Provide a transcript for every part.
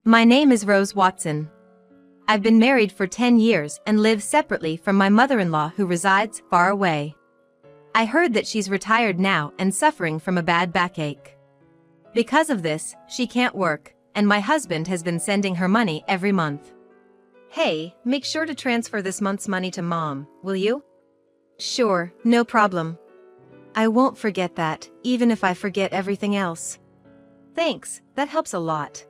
My name is Rose Watson. I've been married for 10 years and live separately from my mother-in-law who resides far away. I heard that she's retired now and suffering from a bad backache. Because of this, she can't work, and my husband has been sending her money every month. Hey, make sure to transfer this month's money to Mom, will you? Sure, no problem. I won't forget that, even if I forget everything else. Thanks, that helps a lot.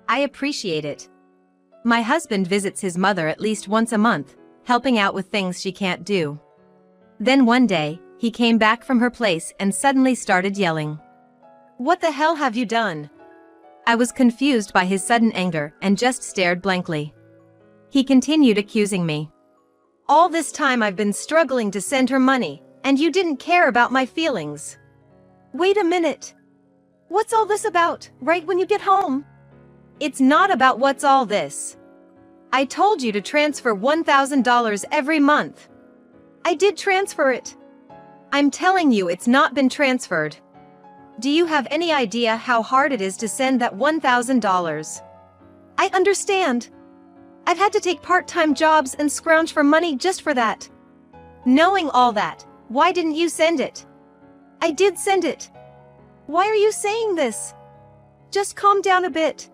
I appreciate it. My husband visits his mother at least once a month, helping out with things she can't do. Then one day, he came back from her place and suddenly started yelling. What the hell have you done? I was confused by his sudden anger and just stared blankly. He continued accusing me. All this time I've been struggling to send her money, and you didn't care about my feelings. Wait a minute. What's all this about, right when you get home? It's not about what's all this. I told you to transfer $1,000 every month. I did transfer it. I'm telling you it's not been transferred. Do you have any idea how hard it is to send that $1,000? I understand. I've had to take part-time jobs and scrounge for money just for that. Knowing all that, why didn't you send it? I did send it. Why are you saying this? Just calm down a bit.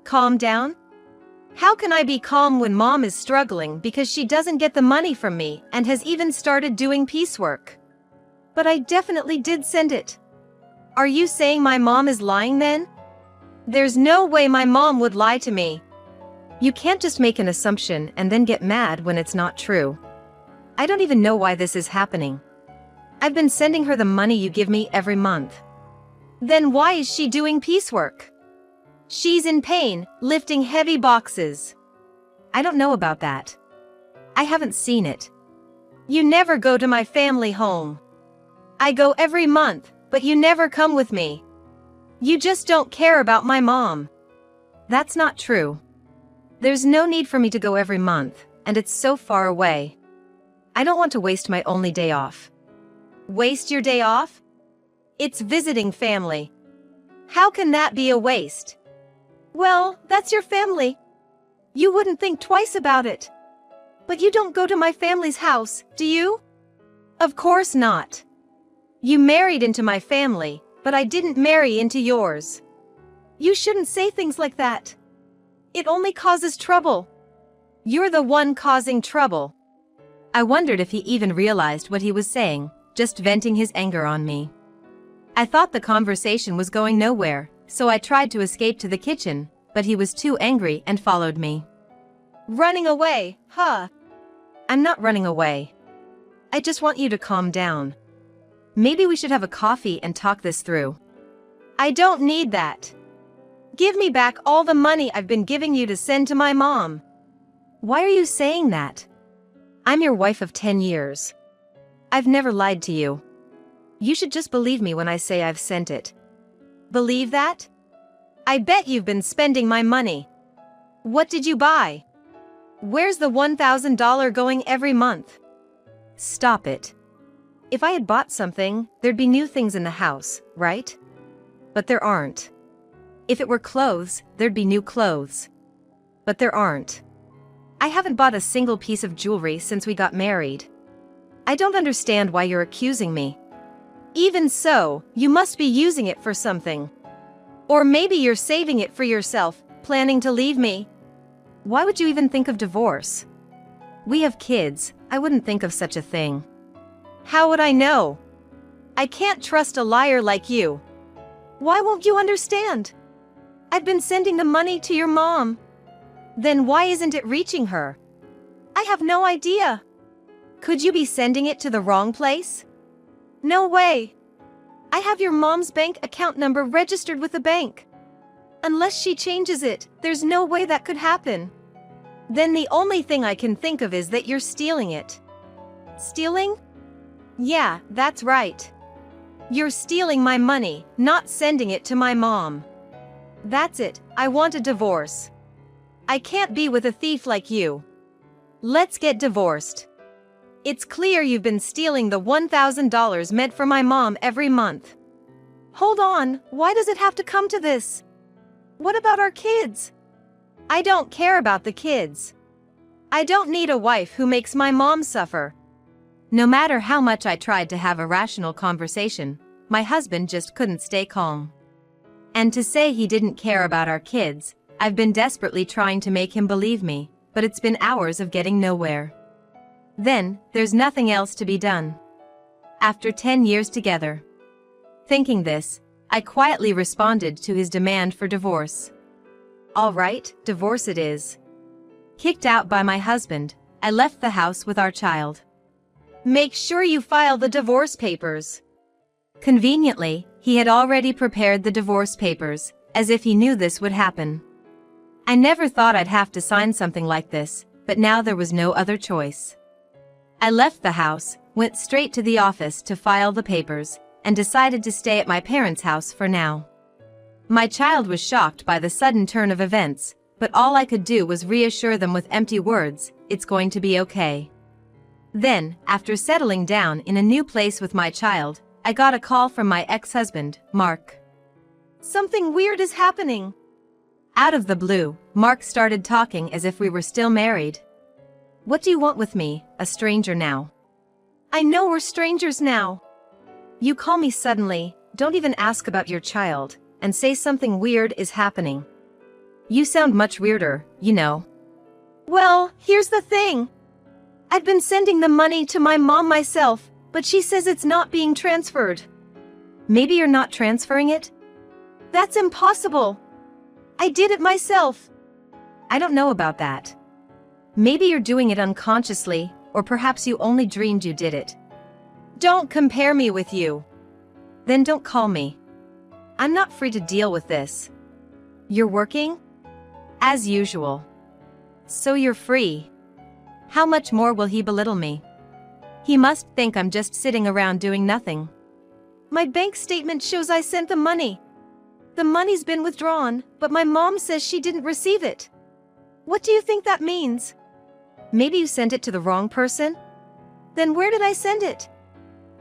Calm down? How can I be calm when Mom is struggling because she doesn't get the money from me and has even started doing piecework? But I definitely did send it. Are you saying my mom is lying then? There's no way my mom would lie to me. You can't just make an assumption and then get mad when it's not true. I don't even know why this is happening. I've been sending her the money you give me every month. Then why is she doing piecework? She's in pain, lifting heavy boxes. I don't know about that. I haven't seen it. You never go to my family home. I go every month, but you never come with me. You just don't care about my mom. That's not true. There's no need for me to go every month, and it's so far away. I don't want to waste my only day off. Waste your day off? It's visiting family. How can that be a waste? Well, that's your family. You wouldn't think twice about it. But you don't go to my family's house, do you? Of course not. You married into my family, but I didn't marry into yours. You shouldn't say things like that. It only causes trouble. You're the one causing trouble. I wondered if he even realized what he was saying, just venting his anger on me. I thought the conversation was going nowhere, so I tried to escape to the kitchen, but he was too angry and followed me. Running away, huh? I'm not running away. I just want you to calm down. Maybe we should have a coffee and talk this through. I don't need that. Give me back all the money I've been giving you to send to my mom. Why are you saying that? I'm your wife of 10 years. I've never lied to you. You should just believe me when I say I've sent it. Believe that? I bet you've been spending my money. What did you buy? Where's the $1,000 going every month? Stop it. If I had bought something, there'd be new things in the house, right? But there aren't. If it were clothes, there'd be new clothes. But there aren't. I haven't bought a single piece of jewelry since we got married. I don't understand why you're accusing me. Even so, you must be using it for something. Or maybe you're saving it for yourself, planning to leave me. Why would you even think of divorce? We have kids, I wouldn't think of such a thing. How would I know? I can't trust a liar like you. Why won't you understand? I've been sending the money to your mom. Then why isn't it reaching her? I have no idea. Could you be sending it to the wrong place? No way. I have your mom's bank account number registered with the bank. Unless she changes it, there's no way that could happen. Then the only thing I can think of is that you're stealing it. Stealing? Yeah, that's right. You're stealing my money, not sending it to my mom. That's it, I want a divorce. I can't be with a thief like you. Let's get divorced. It's clear you've been stealing the $1,000 meant for my mom every month. Hold on, why does it have to come to this? What about our kids? I don't care about the kids. I don't need a wife who makes my mom suffer. No matter how much I tried to have a rational conversation, my husband just couldn't stay calm. And to say he didn't care about our kids, I've been desperately trying to make him believe me, but it's been hours of getting nowhere. Then, there's nothing else to be done. After 10 years together. Thinking this, I quietly responded to his demand for divorce. All right, divorce it is. Kicked out by my husband, I left the house with our child. Make sure you file the divorce papers. Conveniently, he had already prepared the divorce papers, as if he knew this would happen. I never thought I'd have to sign something like this, but now there was no other choice. I left the house, went straight to the office to file the papers, and decided to stay at my parents' house for now. My child was shocked by the sudden turn of events, but all I could do was reassure them with empty words, "It's going to be okay." Then, after settling down in a new place with my child, I got a call from my ex-husband, Mark. Something weird is happening. Out of the blue, Mark started talking as if we were still married. What do you want with me, a stranger now? I know we're strangers now. You call me suddenly, don't even ask about your child, and say something weird is happening. You sound much weirder, you know. Well, here's the thing. I've been sending the money to my mom myself, but she says it's not being transferred. Maybe you're not transferring it? That's impossible. I did it myself. I don't know about that. Maybe you're doing it unconsciously, or perhaps you only dreamed you did it. Don't compare me with you. Then don't call me. I'm not free to deal with this. You're working? As usual. So you're free. How much more will he belittle me? He must think I'm just sitting around doing nothing. My bank statement shows I sent the money. The money's been withdrawn, but my mom says she didn't receive it. What do you think that means? Maybe you sent it to the wrong person? Then where did I send it?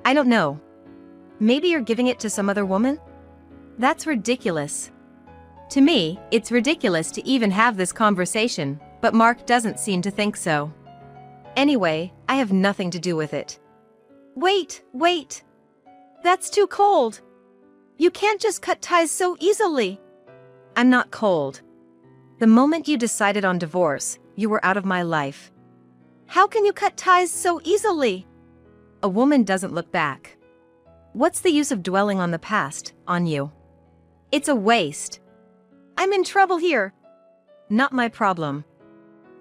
I don't know. Maybe you're giving it to some other woman? That's ridiculous. To me, it's ridiculous to even have this conversation, but Mark doesn't seem to think so. Anyway, I have nothing to do with it. Wait. That's too cold. You can't just cut ties so easily. I'm not cold. The moment you decided on divorce, you were out of my life. How can you cut ties so easily? A woman doesn't look back. What's the use of dwelling on the past, on you? It's a waste. I'm in trouble here. Not my problem.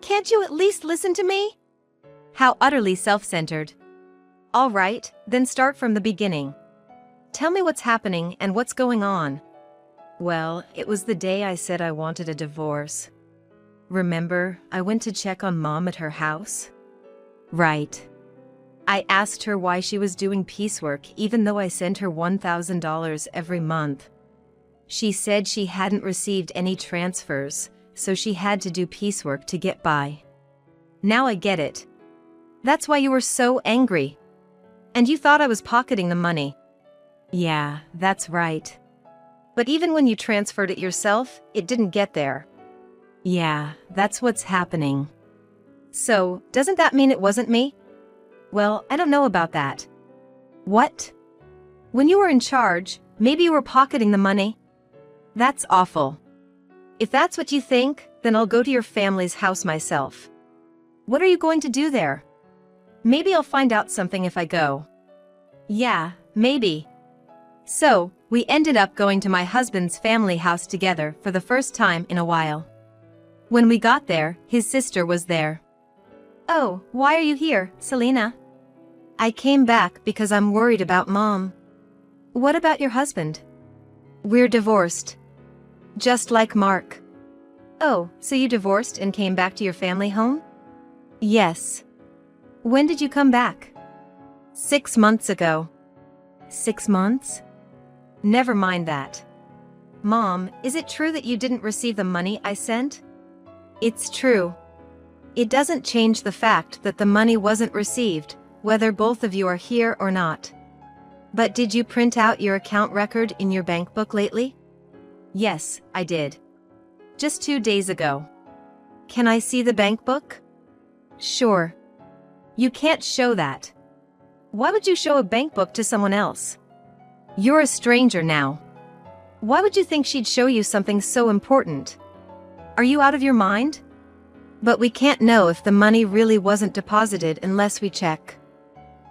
Can't you at least listen to me? How utterly self-centered. All right, then start from the beginning. Tell me what's happening and what's going on. Well, it was the day I said I wanted a divorce. Remember, I went to check on Mom at her house? Right. I asked her why she was doing piecework even though I sent her $1,000 every month. She said she hadn't received any transfers, so she had to do piecework to get by. Now I get it. That's why you were so angry. And you thought I was pocketing the money. Yeah, that's right. But even when you transferred it yourself, it didn't get there. Yeah, that's what's happening. So, doesn't that mean it wasn't me? Well, I don't know about that. What? When you were in charge, maybe you were pocketing the money? That's awful. If that's what you think, then I'll go to your family's house myself. What are you going to do there? Maybe I'll find out something if I go. Yeah, maybe. So, we ended up going to my husband's family house together for the first time in a while. When we got there, his sister was there. Oh, why are you here, Selena? I came back because I'm worried about Mom. What about your husband? We're divorced. Just like Mark. Oh, so you divorced and came back to your family home? Yes. When did you come back? 6 months ago. 6 months? Never mind that. Mom, is it true that you didn't receive the money I sent? It's true. It doesn't change the fact that the money wasn't received, whether both of you are here or not. But did you print out your account record in your bank book lately? Yes, I did. Just 2 days ago. Can I see the bank book? Sure. You can't show that. Why would you show a bank book to someone else? You're a stranger now. Why would you think she'd show you something so important? Are you out of your mind? But we can't know if the money really wasn't deposited unless we check.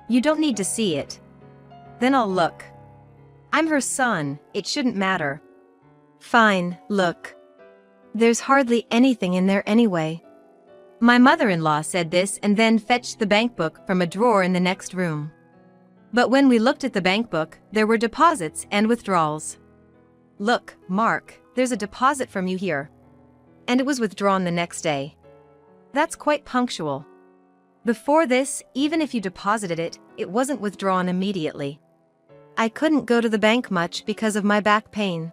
You don't need to see it. Then I'll look. I'm her son, it shouldn't matter. Fine, look. There's hardly anything in there anyway. My mother-in-law said this and then fetched the bank book from a drawer in the next room. But when we looked at the bank book, there were deposits and withdrawals. Look, Mark, there's a deposit from you here. And it was withdrawn the next day. That's quite punctual. Before this, even if you deposited it, it wasn't withdrawn immediately. I couldn't go to the bank much because of my back pain.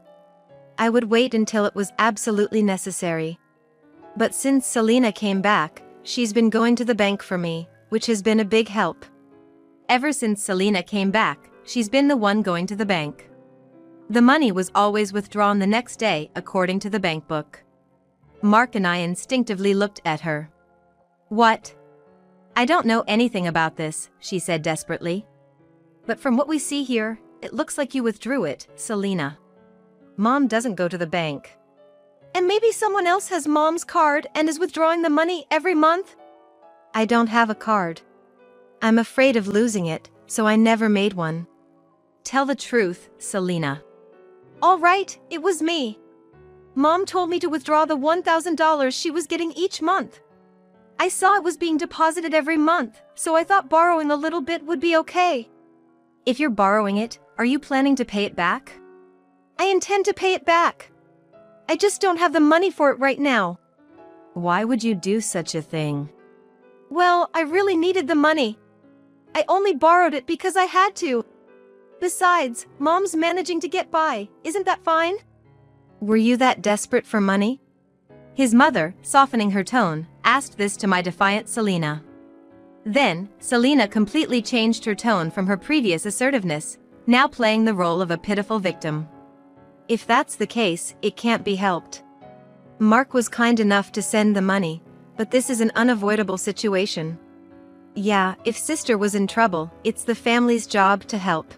I would wait until it was absolutely necessary. But since Selena came back, she's been going to the bank for me, which has been a big help. Ever since Selena came back, she's been the one going to the bank. The money was always withdrawn the next day according to the bank book. Mark and I instinctively looked at her. What? I don't know anything about this, she said desperately. But from what we see here, it looks like you withdrew it, Selena. Mom doesn't go to the bank. And maybe someone else has Mom's card and is withdrawing the money every month? I don't have a card. I'm afraid of losing it, so I never made one. Tell the truth, Selena. All right, it was me. Mom told me to withdraw the $1,000 she was getting each month. I saw it was being deposited every month, so I thought borrowing a little bit would be okay. If you're borrowing it, are you planning to pay it back? I intend to pay it back. I just don't have the money for it right now. Why would you do such a thing? Well, I really needed the money. I only borrowed it because I had to. Besides, Mom's managing to get by, isn't that fine? Were you that desperate for money? His mother, softening her tone, asked this to my defiant Selena. Then, Selena completely changed her tone from her previous assertiveness, now playing the role of a pitiful victim. If that's the case, it can't be helped. Mark was kind enough to send the money, but this is an unavoidable situation. Yeah, if sister was in trouble, it's the family's job to help.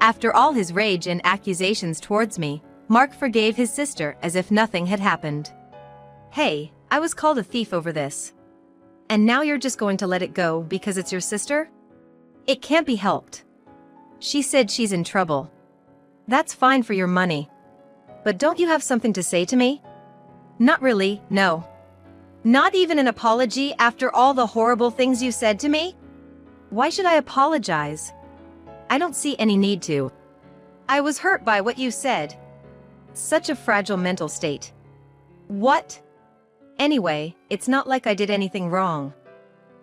After all his rage and accusations towards me, Mark forgave his sister as if nothing had happened. Hey, I was called a thief over this. And now you're just going to let it go because it's your sister? It can't be helped. She said she's in trouble. That's fine for your money. But don't you have something to say to me? Not really, no. Not even an apology after all the horrible things you said to me? Why should I apologize? I don't see any need to. I was hurt by what you said. Such a fragile mental state. What? Anyway, it's not like I did anything wrong.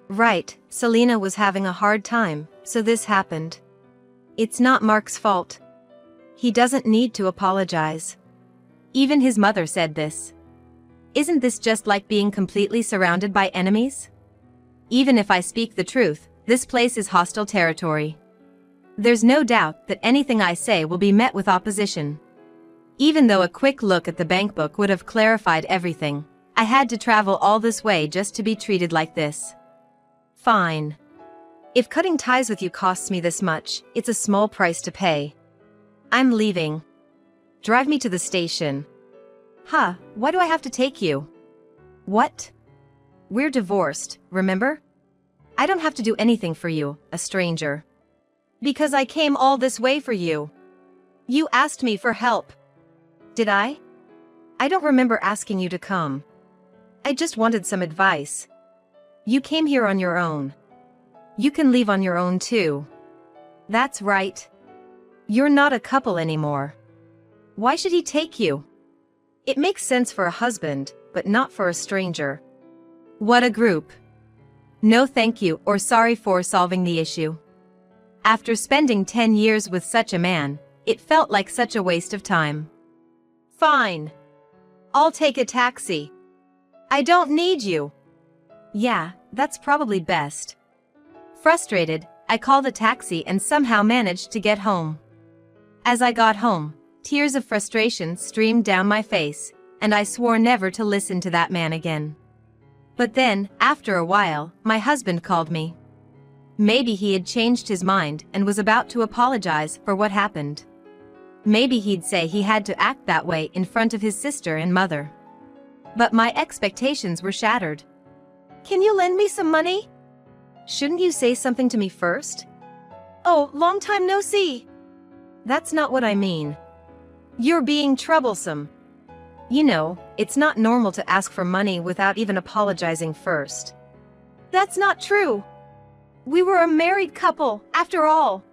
Right, Selena was having a hard time, so this happened. It's not Mark's fault. He doesn't need to apologize. Even his mother said this. Isn't this just like being completely surrounded by enemies? Even if I speak the truth, this place is hostile territory. There's no doubt that anything I say will be met with opposition. Even though a quick look at the bank book would have clarified everything, I had to travel all this way just to be treated like this. Fine. If cutting ties with you costs me this much, it's a small price to pay. I'm leaving. Drive me to the station. Huh, why do I have to take you? What? We're divorced, remember? I don't have to do anything for you, a stranger. Because I came all this way for you. You asked me for help. Did I? I don't remember asking you to come. I just wanted some advice. You came here on your own. You can leave on your own too. That's right. You're not a couple anymore. Why should he take you? It makes sense for a husband, but not for a stranger. What a group. No thank you or sorry for solving the issue. After spending 10 years with such a man, it felt like such a waste of time. Fine. I'll take a taxi. I don't need you. Yeah, that's probably best. Frustrated, I called a taxi and somehow managed to get home. As I got home, tears of frustration streamed down my face, and I swore never to listen to that man again. But then, after a while, my husband called me. Maybe he had changed his mind and was about to apologize for what happened. Maybe he'd say he had to act that way in front of his sister and mother. But my expectations were shattered. Can you lend me some money? Shouldn't you say something to me first? Oh, long time no see. That's not what I mean. You're being troublesome. You know, it's not normal to ask for money without even apologizing first. That's not true. We were a married couple, after all.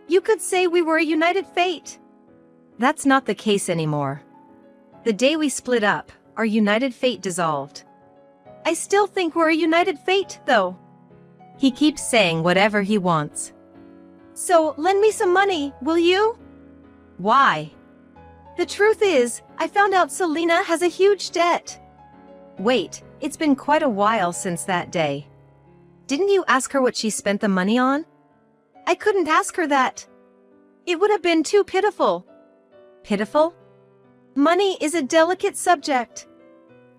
You could say we were a united fate. That's not the case anymore. The day we split up, our united fate dissolved. I still think we're a united fate, though. He keeps saying whatever he wants. So, lend me some money, will you? Why? The truth is, I found out Selena has a huge debt. Wait, it's been quite a while since that day. Didn't you ask her what she spent the money on? I couldn't ask her that. It would have been too pitiful. Pitiful? Money is a delicate subject.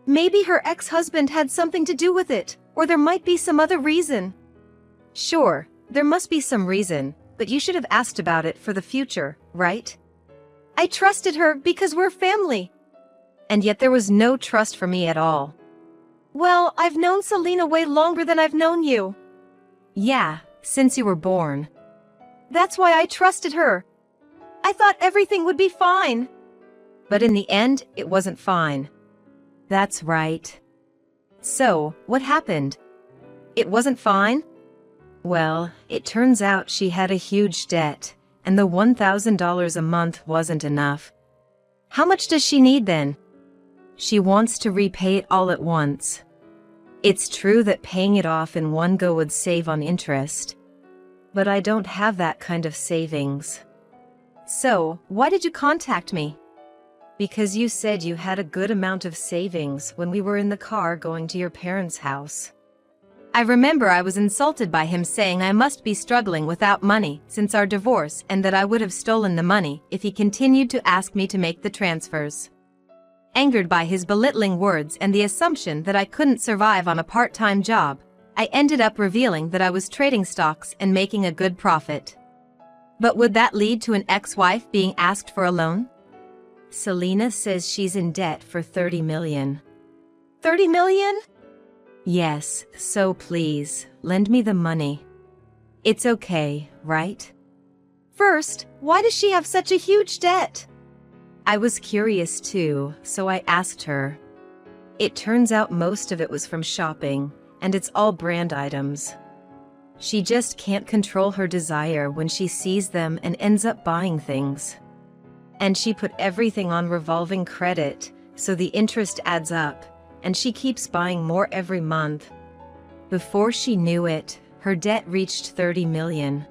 Maybe her ex-husband had something to do with it, or there might be some other reason. Sure, there must be some reason, but you should have asked about it for the future, right? I trusted her because we're family. And yet there was no trust for me at all. Well, I've known Selena way longer than I've known you. Yeah, since you were born. That's why I trusted her. I thought everything would be fine. But in the end, it wasn't fine. That's right. So, what happened? It wasn't fine? Well, it turns out she had a huge debt, and the $1,000 a month wasn't enough. How much does she need then? She wants to repay it all at once. It's true that paying it off in one go would save on interest. But I don't have that kind of savings. So, why did you contact me? Because you said you had a good amount of savings when we were in the car going to your parents' house. I remember I was insulted by him saying I must be struggling without money since our divorce and that I would have stolen the money if he continued to ask me to make the transfers. Angered by his belittling words and the assumption that I couldn't survive on a part-time job, I ended up revealing that I was trading stocks and making a good profit. But would that lead to an ex-wife being asked for a loan? Selena says she's in debt for $30 million. $30 million? Yes, so please, lend me the money. It's okay, right? First, why does she have such a huge debt? I was curious too, so I asked her. It turns out most of it was from shopping, and it's all brand items. She just can't control her desire when she sees them and ends up buying things. And she put everything on revolving credit, so the interest adds up, and she keeps buying more every month. Before she knew it, her debt reached $30 million.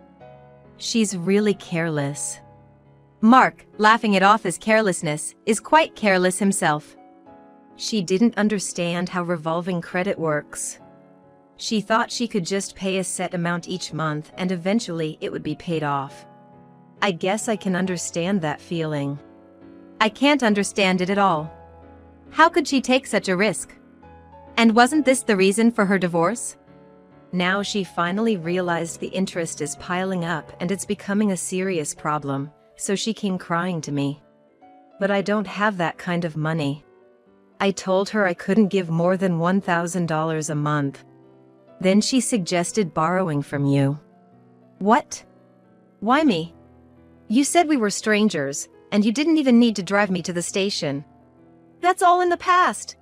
She's really careless. Mark, laughing it off as carelessness, is quite careless himself. She didn't understand how revolving credit works. She thought she could just pay a set amount each month and eventually it would be paid off. I guess I can understand that feeling. I can't understand it at all. How could she take such a risk? And wasn't this the reason for her divorce? Now she finally realized the interest is piling up and it's becoming a serious problem, so she came crying to me. But I don't have that kind of money. I told her I couldn't give more than $1,000 a month. Then she suggested borrowing from you. What? Why me? You said we were strangers, and you didn't even need to drive me to the station. That's all in the past.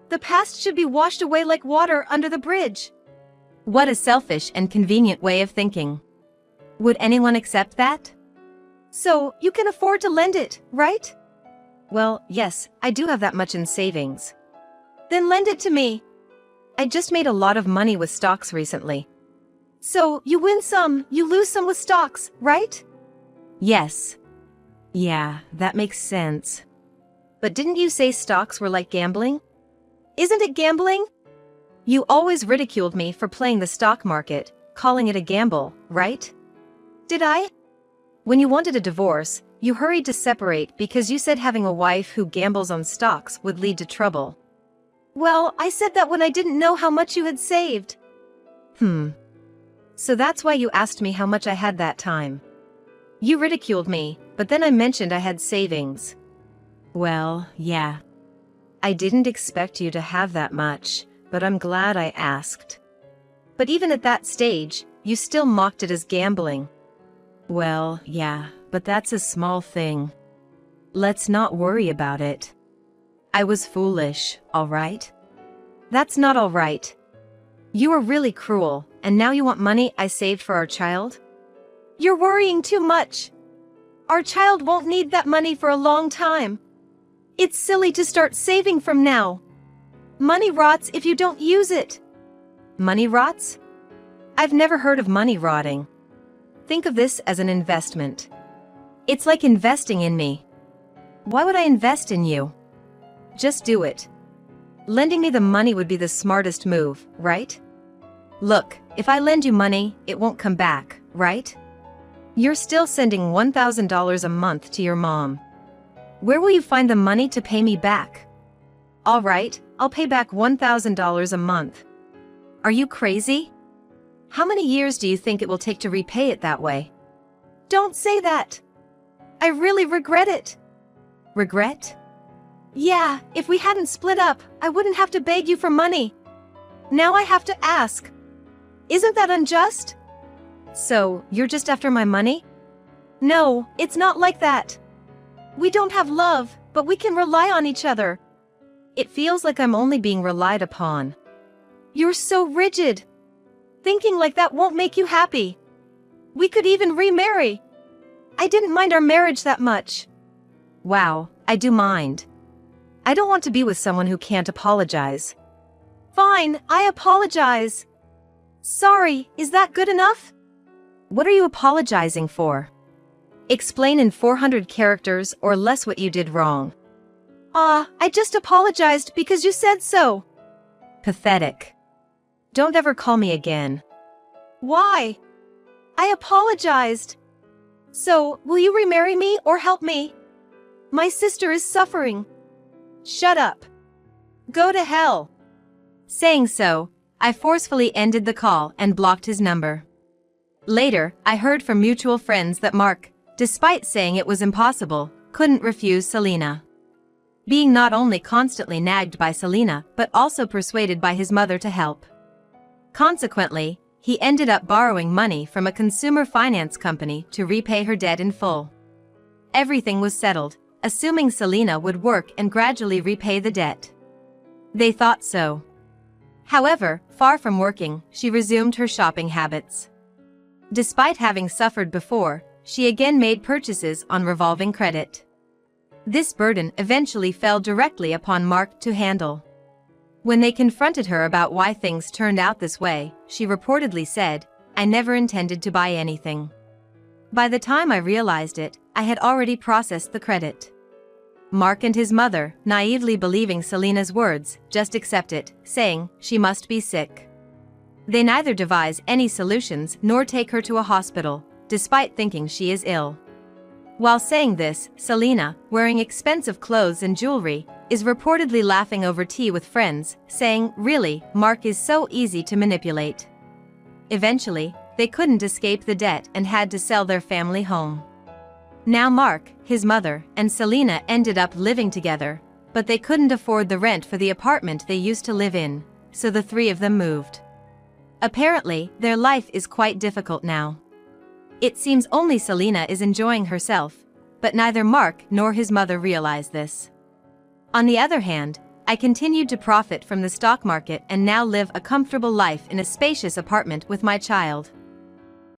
The past should be washed away like water under the bridge. What a selfish and convenient way of thinking. Would anyone accept that? So, you can afford to lend it, right? Well, yes, I do have that much in savings. Then lend it to me. I just made a lot of money with stocks recently. So, you win some, you lose some with stocks, right? Yes. Yeah, that makes sense. But didn't you say stocks were like gambling? Isn't it gambling? You always ridiculed me for playing the stock market, calling it a gamble, right? Did I? When you wanted a divorce, you hurried to separate because you said having a wife who gambles on stocks would lead to trouble. Well, I said that when I didn't know how much you had saved. So that's why you asked me how much I had that time. You ridiculed me, but then I mentioned I had savings. Well, yeah. I didn't expect you to have that much, but I'm glad I asked. But even at that stage, you still mocked it as gambling. Well, yeah, but that's a small thing. Let's not worry about it. I was foolish, all right? That's not all right. You were really cruel, and now you want money I saved for our child? You're worrying too much. Our child won't need that money for a long time. It's silly to start saving from now. Money rots if you don't use it. Money rots? I've never heard of money rotting. Think of this as an investment. It's like investing in me. Why would I invest in you? Just do it. Lending me the money would be the smartest move, right? Look, if I lend you money, it won't come back, right? You're still sending $1,000 a month to your mom. Where will you find the money to pay me back? All right, I'll pay back $1,000 a month. Are you crazy? How many years do you think it will take to repay it that way? Don't say that. I really regret it. Regret? Yeah, if we hadn't split up, I wouldn't have to beg you for money. Now I have to ask. Isn't that unjust? So, you're just after my money? No, it's not like that. We don't have love, but we can rely on each other. It feels like I'm only being relied upon. You're so rigid. Thinking like that won't make you happy. We could even remarry. I didn't mind our marriage that much. Wow, I do mind. I don't want to be with someone who can't apologize. Fine, I apologize. Sorry, is that good enough? What are you apologizing for? Explain in 400 characters or less what you did wrong. I just apologized because you said so. Pathetic. Don't ever call me again. Why? I apologized. So, will you remarry me or help me? My sister is suffering. Shut up. Go to hell. Saying so, I forcefully ended the call and blocked his number. Later, I heard from mutual friends that Mark, despite saying it was impossible, couldn't refuse Selena. Being not only constantly nagged by Selena, but also persuaded by his mother to help. Consequently, he ended up borrowing money from a consumer finance company to repay her debt in full. Everything was settled, assuming Selena would work and gradually repay the debt. They thought so. However, far from working, she resumed her shopping habits. Despite having suffered before, she again made purchases on revolving credit. This burden eventually fell directly upon Mark to handle. When they confronted her about why things turned out this way, she reportedly said, "I never intended to buy anything. By the time I realized it, I had already processed the credit." Mark and his mother, naively believing Selena's words, just accept it, saying she must be sick. They neither devise any solutions nor take her to a hospital, despite thinking she is ill. While saying this, Selena, wearing expensive clothes and jewelry, is reportedly laughing over tea with friends, saying, "Really, Mark is so easy to manipulate." Eventually, they couldn't escape the debt and had to sell their family home. Now Mark, his mother, and Selena ended up living together, but they couldn't afford the rent for the apartment they used to live in, so the three of them moved. Apparently, their life is quite difficult now. It seems only Selena is enjoying herself, but neither Mark nor his mother realize this. On the other hand, I continued to profit from the stock market and now live a comfortable life in a spacious apartment with my child.